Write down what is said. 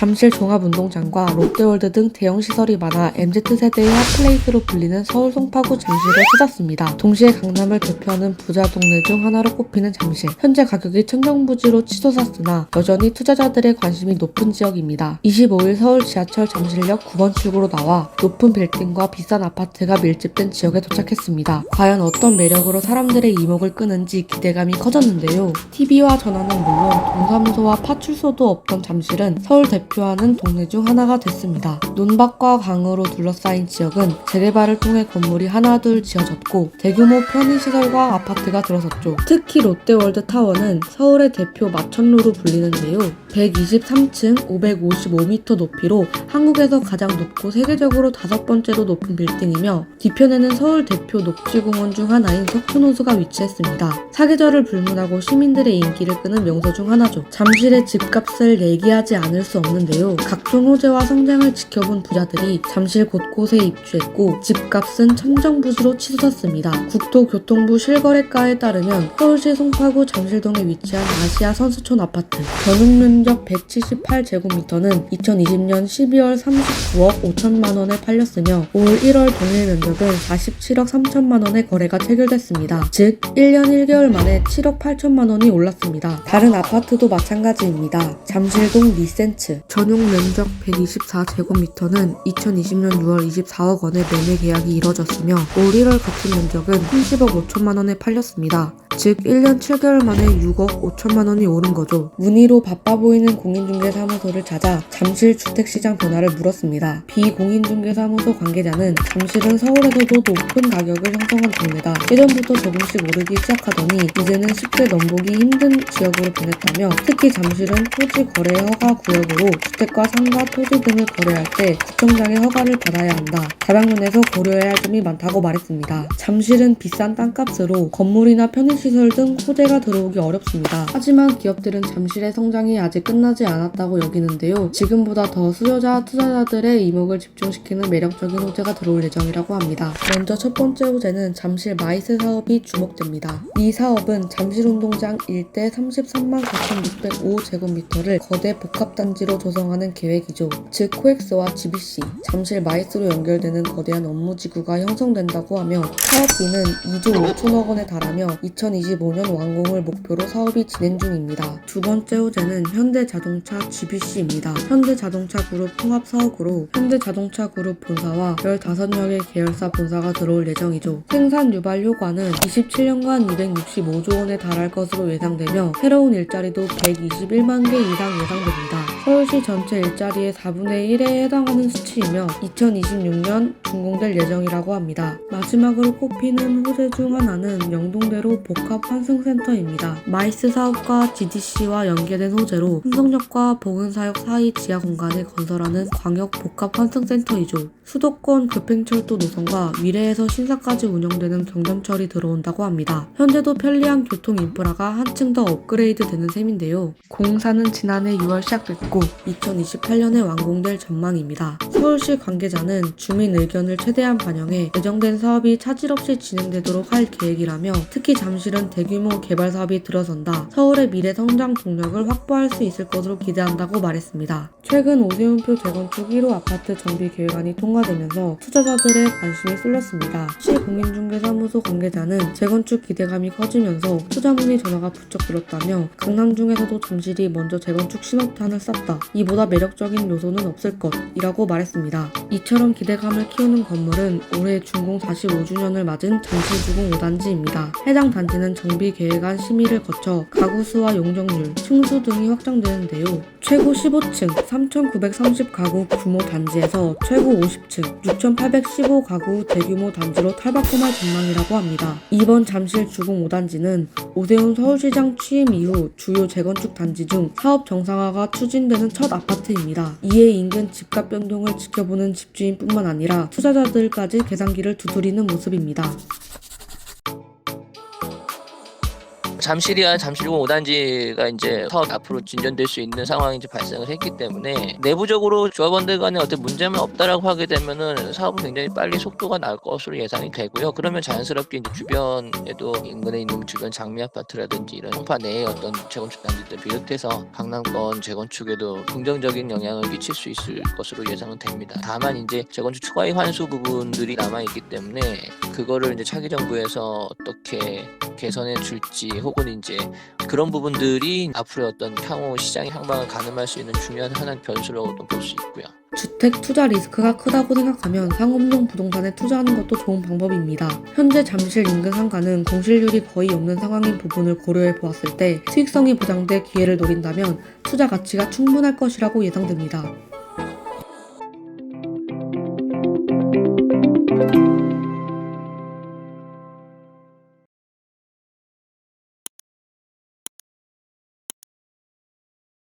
잠실 종합운동장과 롯데월드 등 대형 시설이 많아 MZ세대의 핫플레이스로 불리는 서울 송파구 잠실을 찾았습니다. 동시에 강남을 대표하는 부자 동네 중 하나로 꼽히는 잠실. 현재 가격이 천정부지로 치솟았으나 여전히 투자자들의 관심이 높은 지역입니다. 25일 서울 지하철 잠실역 9번 출구로 나와 높은 빌딩과 비싼 아파트가 밀집된 지역에 도착했습니다. 과연 어떤 매력으로 사람들의 이목을 끄는지 기대감이 커졌는데요. TV와 전화는 물론 동사무소와 파출소도 없던 잠실은 서울 대표하는 동네 중 하나가 됐습니다. 논밭과 강으로 둘러싸인 지역은 재개발을 통해 건물이 하나둘 지어졌고 대규모 편의시설과 아파트가 들어섰죠. 특히 롯데월드 타워는 서울의 대표 마천루로 불리는데요. 123층 555m 높이로 한국에서 가장 높고 세계적으로 5번째로 높은 빌딩이며 뒤편에는 서울 대표 녹지공원 중 하나인 석촌호수가 위치했습니다. 사계절을 불문하고 시민들의 인기를 끄는 명소 중 하나죠. 잠실의 집값을 얘기하지 않을 수 없는데요. 각종 호재와 성장을 지켜본 부자들이 잠실 곳곳에 입주했고 집값은 천정부지로 치솟았습니다. 국토교통부 실거래가에 따르면 서울시 송파구 잠실동에 위치한 아시아 선수촌 아파트 전용면적 178제곱미터는 2020년 12월 39억 5천만 원에 팔렸으며 올 1월 동일 면적은 47억 3천만 원의 거래가 체결됐습니다. 즉 1년 1개월 만에 7억 8천만 원이 올랐습니다. 다른 아파트도 마찬가지입니다. 잠실동 리센츠 전용 면적 124제곱미터는 2020년 6월 24억 원의 매매 계약이 이뤄졌으며 올 1월 같은 면적은 30억 5천만 원에 팔렸습니다. 즉 1년 7개월 만에 6억 5천만 원이 오른 거죠. 문의로 바빠 보이는 공인중개사무소를 찾아 잠실 주택시장 변화를 물었습니다. 비공인중개사무소 관계자는 잠실은 서울에서도 높은 가격을 형성한 동네다. 예전부터 조금씩 오르기 시작하더니 이제는 쉽게 넘보기 힘든 지역으로 변했다며 특히 잠실은 토지 거래 허가 구역으로 주택과 상가, 토지 등을 거래할 때 구청장의 허가를 받아야 한다. 다방면에서 고려해야 할 점이 많다고 말했습니다. 잠실은 비싼 땅값으로 건물이나 편의시설 등 호재가 들어오기 어렵습니다. 하지만 기업들은 잠실의 성장이 아직 끝나지 않았다고 여기는데요. 지금보다 더 수요자, 투자자들의 이목을 집중시키는 매력적인 호재가 들어올 예정이라고 합니다. 먼저 첫 번째 호재는 잠실 마이스 사업이 주목됩니다. 이 사업은 잠실운동장 일대 33만 4,605제곱미터를 거대 복합단지로 조성하는 계획이죠. 즉 코엑스와 GBC, 잠실 마이스로 연결되는 거대한 업무지구가 형성된다고 하며 사업비는 2조 5천억 원에 달하며 2025년 완공을 목표로 사업이 진행 중입니다. 두 번째 호재는 현대자동차 GBC입니다. 현대자동차 그룹 통합사업으로 현대자동차 그룹 본사와 15여 개 계열사 본사가 들어올 예정이죠. 생산 유발 효과는 27년간 265조 원에 달할 것으로 예상되며 새로운 일자리도 121만 개 이상 예상됩니다. 서울시 전체 일자리의 4분의 1에 해당하는 수치이며 2026년 준공될 예정이라고 합니다. 마지막으로 꼽히는 호재 중 하나는 영동대로 복합환승센터입니다. 마이스 사업과 GDC와 연계된 호재로 흥성역과 보은사역 사이 지하 공간에 건설하는 광역 복합환승센터이죠. 수도권 급행철도 노선과 위례에서 신사까지 운영되는 경전철이 들어온다고 합니다. 현재도 편리한 교통 인프라가 한층 더 업그레이드 되는 셈인데요. 공사는 지난해 6월 시작됐고 2028년에 완공될 전망입니다. 서울시 관계자는 주민 의견을 최대한 반영해 예정된 사업이 차질 없이 진행되도록 할 계획이라며 특히 잠실은 대규모 개발 사업이 들어선다. 서울의 미래 성장 동력을 확보할 수 있을 것으로 기대한다고 말했습니다. 최근 오세훈표 재건축 1호 아파트 정비 계획안이 통과되면서 투자자들의 관심이 쏠렸습니다. 시 공인중개사무소 관계자는 재건축 기대감이 커지면서 투자 문의 전화가 부쩍 들었다며 강남 중에서도 잠실이 먼저 재건축 신호탄을 쐈다. 이보다 매력적인 요소는 없을 것이라고 말했습니다. 이처럼 기대감을 키우는 건물은 올해 준공 45주년을 맞은 잠실주공 5단지입니다. 해당 단지는 정비계획안 심의를 거쳐 가구 수와 용적률, 층수 등이 확정되는데요. 최고 15층 3,930가구 규모 단지에서 최고 50층 6,815가구 대규모 단지로 탈바꿈할 전망이라고 합니다. 이번 잠실 주공 5단지는 오세훈 서울시장 취임 이후 주요 재건축 단지 중 사업 정상화가 추진되는 첫 아파트입니다. 이에 인근 집값 변동을 지켜보는 집주인뿐만 아니라 투자자들까지 계산기를 두드리는 모습입니다. 잠실이야 잠실공 5단지가 이제 사업 앞으로 진전될 수 있는 상황이 이제 발생을 했기 때문에 내부적으로 조합원들 간에 어떤 문제만 없다라고 하게 되면은 사업은 굉장히 빨리 속도가 날 것으로 예상이 되고요. 그러면 자연스럽게 이제 주변에도 인근에 있는 주변 장미 아파트라든지 이런 송파 내의 어떤 재건축 단지들 비롯해서 강남권 재건축에도 긍정적인 영향을 끼칠 수 있을 것으로 예상은 됩니다. 다만 이제 재건축 초과이 환수 부분들이 남아 있기 때문에 그거를 이제 차기 정부에서 어떻게 개선해 줄지 혹은 이제 그런 부분들이 앞으로의 어떤 향후 시장의 향방을 가늠할 수 있는 중요한 하나의 변수라고도 볼 수 있고요. 주택 투자 리스크가 크다고 생각하면 상업용 부동산에 투자하는 것도 좋은 방법입니다. 현재 잠실 인근 상가는 공실률이 거의 없는 상황인 부분을 고려해 보았을 때 수익성이 보장돼 기회를 노린다면 투자 가치가 충분할 것이라고 예상됩니다.